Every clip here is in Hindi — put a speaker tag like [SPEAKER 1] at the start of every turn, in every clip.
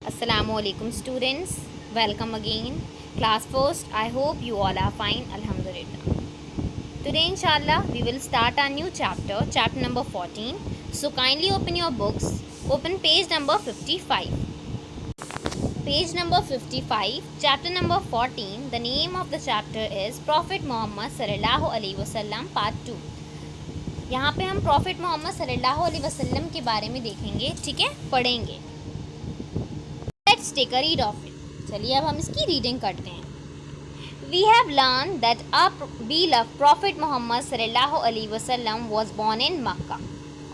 [SPEAKER 1] Assalamualaikum students, welcome again. Class first, I hope you all are fine, Alhamdulillah. Today inshallah we will start our new chapter, chapter number 14. So kindly open your books, open page number 55. Page number 55, chapter number 14, the name of the chapter is Prophet Muhammad sallallahu alaihi wasallam part 2. यहाँ पे हम प्रॉफिट मोहम्मद सल्लल्लाहु अलैहि वसल्लम के बारे में देखेंगे, ठीक है, पढ़ेंगे. Let's take a read of it. चलिए अब हम इसकी रीडिंग करते हैं. We have learned that our beloved Prophet Muhammad sallallahu alaihi wasallam was born in Makkah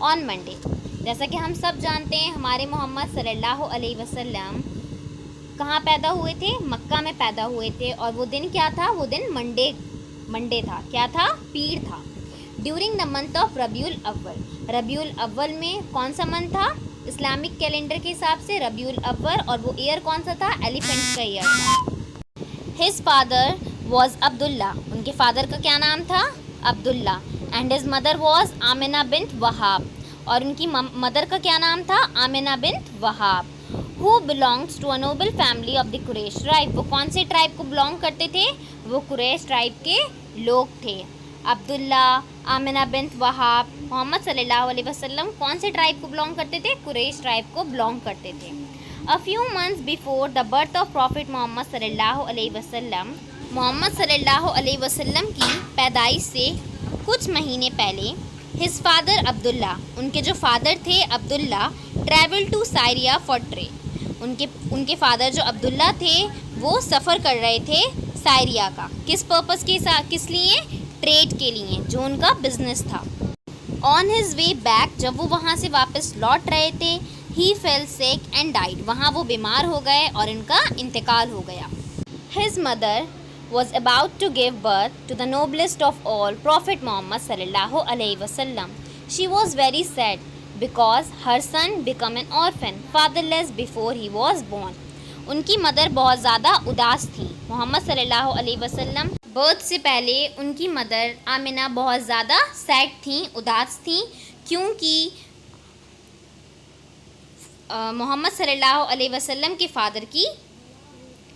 [SPEAKER 1] on Monday. जैसा कि हम सब जानते हैं हमारे मोहम्मद सल्लल्लाहु अलैहि वसल्लम कहाँ पैदा हुए थे? मक्का में पैदा हुए थे. और वो दिन क्या था? वो दिन मंडे था. क्या था? पीर था. During the month of Rabiul अव्वल. रबीउल अव्वल में कौन सा मंथ था? इस्लामिक कैलेंडर के हिसाब से रबीउल अव्वल. और वो ईयर कौन सा था? एलिफेंट का ईयर था. His father was Abdullah. उनके फादर का क्या नाम था? Abdullah. And his mother was Amina bint Wahab. और उनकी मदर का क्या नाम था? Amina bint Wahab. Who belongs to a noble family of the Quraysh tribe. वो कौन से ट्राइब को बिलोंग करते थे? वो कुरैश ट्राइब के लोग थे. अब्दुल्ला, आमिना बिन्त वहाब, मोहम्मद सल्लल्लाहु अलैहि वसल्लम कौन से ट्राइब को बिलोंग करते थे? कुरैश ट्राइब को बिलोंग करते थे. A few months before the birth of prophet Muhammad सल्लल्लाहु अलैहि वसल्लम. मोहम्मद सल्लल्लाहु अलैहि वसल्लम की पैदाइश से कुछ महीने पहले हिज फादर अब्दुल्ला, उनके जो फादर थे Abdullah, travel to Syria for trade. उनके फादर जो अब्दुल्ला थे वो सफ़र कर रहे थे साइरिया का. किस पर्पज़ के साथ? किस लिए? ट्रेड के लिए, जो उनका बिजनेस था. ऑन हिज वे बैक, जब वो वहाँ से वापस लौट रहे थे, ही फेल सिक एंड डाइड. वहाँ वो बीमार हो गए और इनका इंतकाल हो गया. His mother was about to give birth to the noblest of all, prophet Muhammad सल्लल्लाहु अलैहि वसल्लम. She was very sad because her son become an orphan fatherless before he was born. उनकी मदर बहुत ज़्यादा उदास थी. मोहम्मद सल्लल्लाहु अलैहि वसल्लम बर्थ से पहले उनकी मदर आमिना बहुत ज़्यादा सैड थी, उदास थी, क्योंकि मोहम्मद सल्लल्लाहु अलैहि वसल्लम के फादर की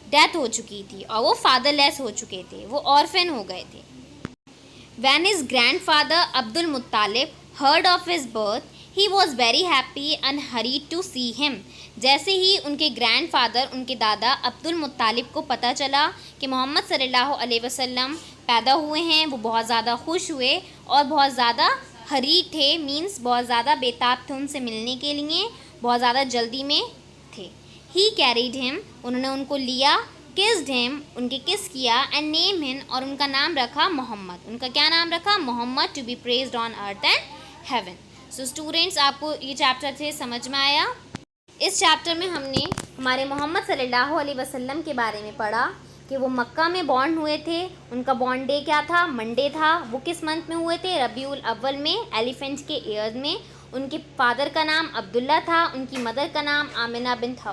[SPEAKER 1] डेथ हो चुकी थी और वो फादरलेस हो चुके थे, वो ऑर्फन हो गए थे. When his grandfather Abdul Muttalib heard of his birth, he was very happy and hurried to see him. जैसे ही उनके ग्रैंडफादर, उनके दादा अब्दुल मुत्तालिब को पता चला कि मोहम्मद सल्लल्लाहु अलैहि वसल्लम पैदा हुए हैं, वो बहुत ज़्यादा खुश हुए और बहुत ज़्यादा हरी थे, मीन्स बहुत ज़्यादा बेताब थे उनसे मिलने के लिए, बहुत ज़्यादा जल्दी में थे. ही कैरीड हिम, उन्होंने उनको लिया, किस्ड हिम, उनके किस किया, एंड नेम हिम, और उनका नाम रखा मोहम्मद. उनका क्या नाम रखा? Muhammad, to be praised on earth and heaven. So students, आपको ये चैप्टर से समझ में आया? इस चैप्टर में हमने हमारे मोहम्मद सल्लल्लाहु अलैहि वसल्लम के बारे में पढ़ा कि वो मक्का में बॉर्न हुए थे. उनका बॉर्न डे क्या था? मंडे था. वो किस मंथ में हुए थे? रबीउल अव्वल में, एलिफेंट के ईयर में. उनके फादर का नाम अब्दुल्ला था, उनकी मदर का नाम आमिना बिन्त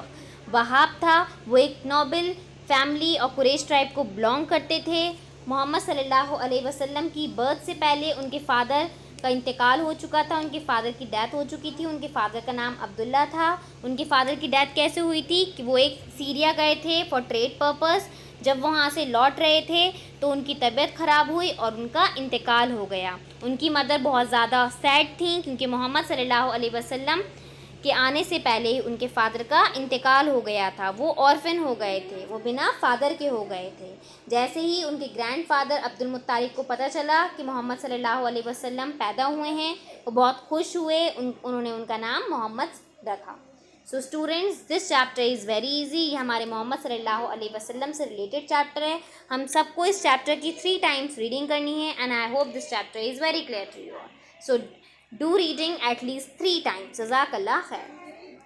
[SPEAKER 1] वहाब था. वो एक नोबल फैमिली और कुरैश ट्राइब को बिलोंग करते थे. मोहम्मद सल्लल्लाहु अलैहि वसल्लम की बर्थ से पहले उनके फादर का इंतकाल हो चुका था, उनके फादर की डेथ हो चुकी थी. उनके फादर का नाम अब्दुल्ला था. उनके फादर की डेथ कैसे हुई थी? कि वो एक सीरिया गए थे फॉर ट्रेड पर्पस. जब वहाँ से लौट रहे थे तो उनकी तबीयत ख़राब हुई और उनका इंतकाल हो गया. उनकी मदर बहुत ज़्यादा सैड थी क्योंकि मोहम्मद सल्लल्लाहु अलैहि वसल्लम के आने से पहले ही उनके फादर का इंतकाल हो गया था. वो ऑर्फन हो गए थे, वो बिना फादर के हो गए थे. जैसे ही उनके ग्रैंडफादर अब्दुल मुत्तालिब को पता चला कि मोहम्मद सल्लल्लाहु अलैहि वसल्लम पैदा हुए हैं, वो बहुत खुश हुए. उन्होंने उनका नाम मोहम्मद रखा. So students, this chapter is very easy. ये हमारे मोहम्मद सल्लल्लाहु अलैहि वसल्लम से रिलेटेड चैप्टर है. हम सबको इस चैप्टर की 3 टाइम्स रीडिंग करनी है and I hope this chapter is very clear to you all. So do reading at least 3 times. Jazakallah khair.